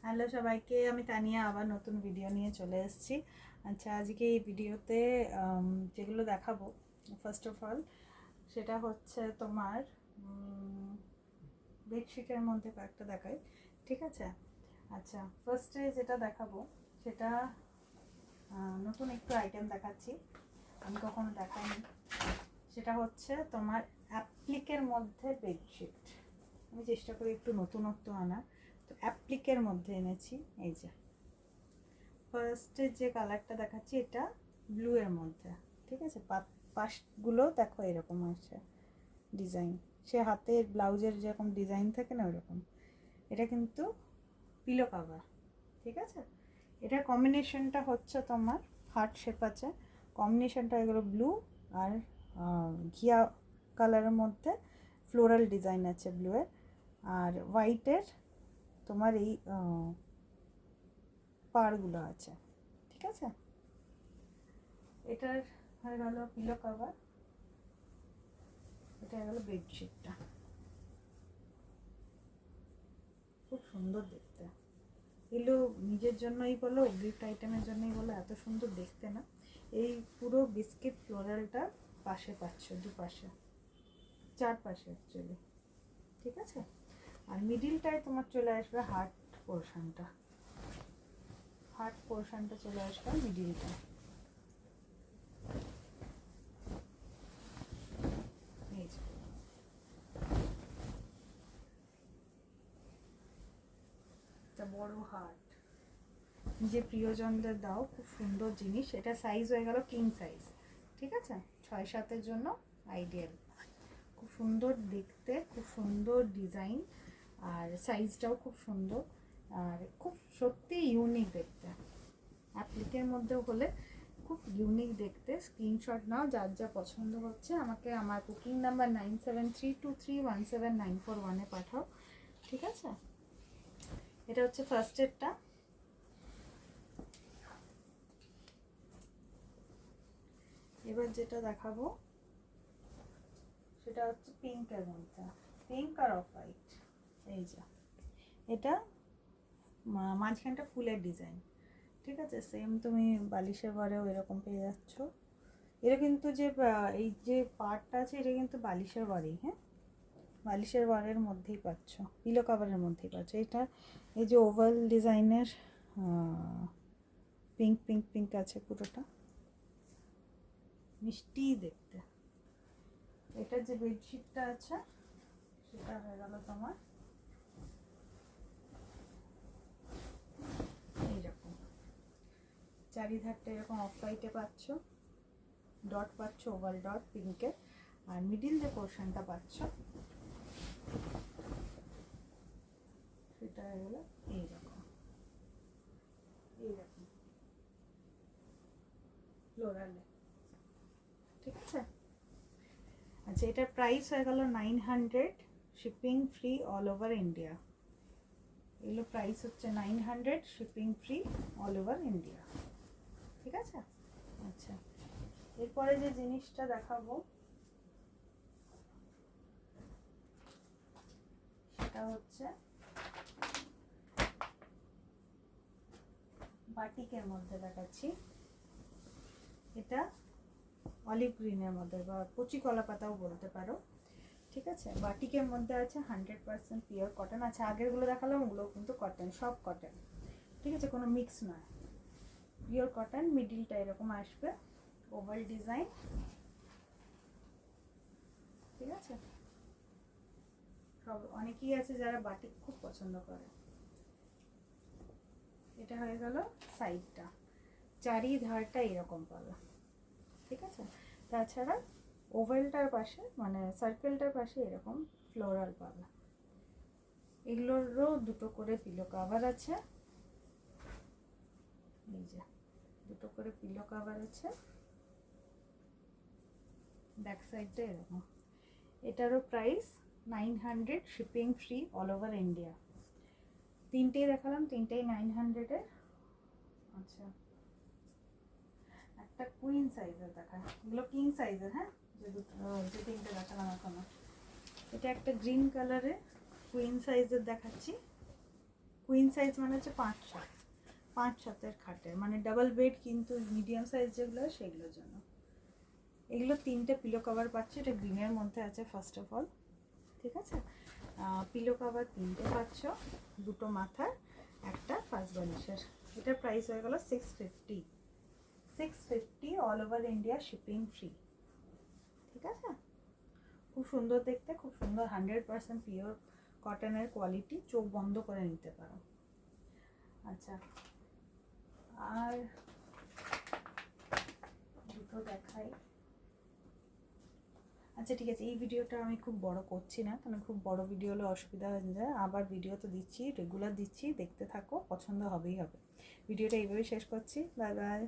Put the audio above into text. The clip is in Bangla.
হ্যালো সবাইকে, আমি তানিয়া আবার নতুন ভিডিও নিয়ে চলে এসেছি। আচ্ছা, আজকে এই ভিডিওতে যেগুলো দেখাবো, ফার্স্ট অফ অল সেটা হচ্ছে তোমার বেডশিটের মধ্যে কয়েকটা দেখাই, ঠিক আছে? আচ্ছা, ফার্স্টে যেটা দেখাবো সেটা নতুন একটু আইটেম দেখাচ্ছি, আমি কখনো দেখাইনি। সেটা হচ্ছে তোমার অ্যাপ্লিকের মধ্যে বেডশিট। আমি চেষ্টা করি একটু নতুনত্ব আনার, তো অ্যাপ্লিকের মধ্যে এনেছি। এই যে ফার্স্টে যে কালারটা দেখাচ্ছি এটা ব্লু এর মধ্যে, ঠিক আছে? পাশগুলো দেখো এরকম আছে ডিজাইন, সে হাতের ব্লাউজের যেরকম ডিজাইন থাকে না ওরকম। এটা কিন্তু পিলো কাভার, ঠিক আছে? এটার কম্বিনেশনটা হচ্ছে তোমার হার্ট শেপ আছে, কম্বিনেশনটা এগুলো ব্লু আর ঘিয়া কালারের মধ্যে ফ্লোরাল ডিজাইন আছে ব্লুয়ের, আর হোয়াইটের তোমার এই পাড়গুলো আছে, ঠিক আছে? এটার হয়ে গেল পিলো কভার, এটা হয়ে গেল বেডশিটটা। খুব সুন্দর দেখতে, এগুলো নিজের জন্যই বলো গিফট আইটেমের জন্যই বলো এত সুন্দর দেখতে না। এই পুরো বিস্কিট ফ্লোরালটা পাশে পাচ্ছ, দুপাশে, চারপাশে অ্যাকচুয়ালি, ঠিক আছে? আর মিডিলটায় তোমার চলে আসবে হার্ট পোর্শনটা, হার্ট পোর্শনটা চলে আসবে মিডিলটা। এই যে একটা বড় হার্ট, যে প্রিয়জনদের দাও, খুব সুন্দর জিনিস। এটা সাইজ হয়ে গেল কিং সাইজ, ঠিক আছে? 6-7-এর জন্য আইডিয়াল। খুব সুন্দর দেখতে, খুব সুন্দর ডিজাইন, আর সাইজটাও খুব সুন্দর, আর খুব সত্যি ইউনিক দেখতে। অ্যাপ্লিকের মধ্যেও হলে খুব ইউনিক দেখতে। স্ক্রিনশট নাও, যার যা পছন্দ হচ্ছে আমাকে আমার বুকিং নাম্বার 9732317941-এ পাঠাও, ঠিক আছে? এটা হচ্ছে ফার্স্ট এডটা। এবার যেটা দেখাবো সেটা হচ্ছে পিঙ্কের মধ্যে, পিঙ্ক আর অফ হোয়াইট। এই যে এটা মাঝখানটা ফুলের ডিজাইন, ঠিক আছে? সেম তুমি বালিশের ঘরেও এরকম পেয়ে যাচ্ছ। এটা কিন্তু যে এই যে পার্টটা আছে এটা কিন্তু বালিশের ঘরেই, হ্যাঁ, বালিশের ঘরের মধ্যেই পাচ্ছ, পিলো কাভারের মধ্যেই পাচ্ছ। এটা এই যে ওভাল ডিজাইনের পিঙ্ক পিঙ্ক পিঙ্ক আছে, পুরোটা মিষ্টি দেখতে। এটার যে বেডশিটটা আছে সেটা হয়ে গেল তোমার এইরকম, চারিধারটা এরকম অফ হোয়াইটে পাচ্ছ, ডট পাচ্ছ, ওভাল ডট পিঙ্কের, আর মিডিল যে পোর্শনটা পাচ্ছ সেটা হয়ে গেল এইরকম, এইরকম ফ্লোরালে, ঠিক আছে? আচ্ছা, এটার প্রাইস হয়ে গেল 900, shipping free all over India. এগুলো প্রাইস হচ্ছে 900, shipping free all over India, ঠিক আছে? আচ্ছা, এরপরে যে জিনিসটা দেখাবো সেটা হচ্ছে বাটিকের মধ্যে দেখাচ্ছি। এটা অলিভ গ্রিনের মধ্যে বা কচি কলা পাতাও বলতে পারো, ঠিক আছে? বাটিকের মধ্যে আছে 100% পিওর কটন। আছে আগেরগুলো দেখালাম, ওগুলো কিন্তু কটন, সব কটন, ঠিক আছে? কোনো মিক্স নয়, পিওর কটন। মিডিলটা এরকম আসবে, ওভাল ডিজাইন, ঠিক আছে? সব অনেকেই আছে যারা বাটিক খুব পছন্দ করে। এটা হয়ে গেল সাইডটা, চারিধারটা এরকম পাবে, ঠিক আছে? তাছাড়া ওভেলটার পাশে মানে সার্কেলটার পাশে এরকম ফ্লোরাল পাবে। এগুলোরও দুটো করে পিলো কাভার আছে, এই যে দুটো করে পিলো কাভার আছে, ব্যাক সাইডটা এরকম। এটারও price 900, shipping free all over India. তিনটেই দেখালাম, তিনটেই 900-এর। আচ্ছা, একটা কুইন সাইজের দেখা, এগুলো কিং সাইজের, হ্যাঁ, যে দুটো যে তিনটে দেখালাম এখনো। এটা একটা গ্রিন কালারের কুইন সাইজের দেখাচ্ছি, কুইন সাইজ মানে হচ্ছে 5-7, 5-7 খাটের, মানে ডাবল বেড কিন্তু মিডিয়াম সাইজ যেগুলো সেগুলোর জন্য। এগুলো 3টে পিলো কভার পাচ্ছি, এটা গ্রিনের মধ্যে আছে ফার্স্ট অফ অল, ঠিক আছে। পিলো কভার 3টে পাচ্ছ, 2টো মাথার, একটা ফার্স্ট বালিশের। এটার প্রাইস হয়ে গেল 650, 650 all over India shipping free, ঠিক আছে। খুব সুন্দর দেখতে, খুব সুন্দর, 100% পিওর কটনের কোয়ালিটি, চোখ বন্ধ করে নিতে পারো। আচ্ছা, আর দুটো দেখাই। আচ্ছা ঠিক আছে, এই ভিডিওটা আমি খুব বড় করছি না, কারণ খুব বড় ভিডিও হলে অসুবিধা হয়ে যায়। আবার ভিডিও তো দিচ্ছি, রেগুলার দিচ্ছি, দেখতে থাকো, পছন্দ হবেই হবে। ভিডিওটা এইভাবেই শেষ করছি, বাই বাই।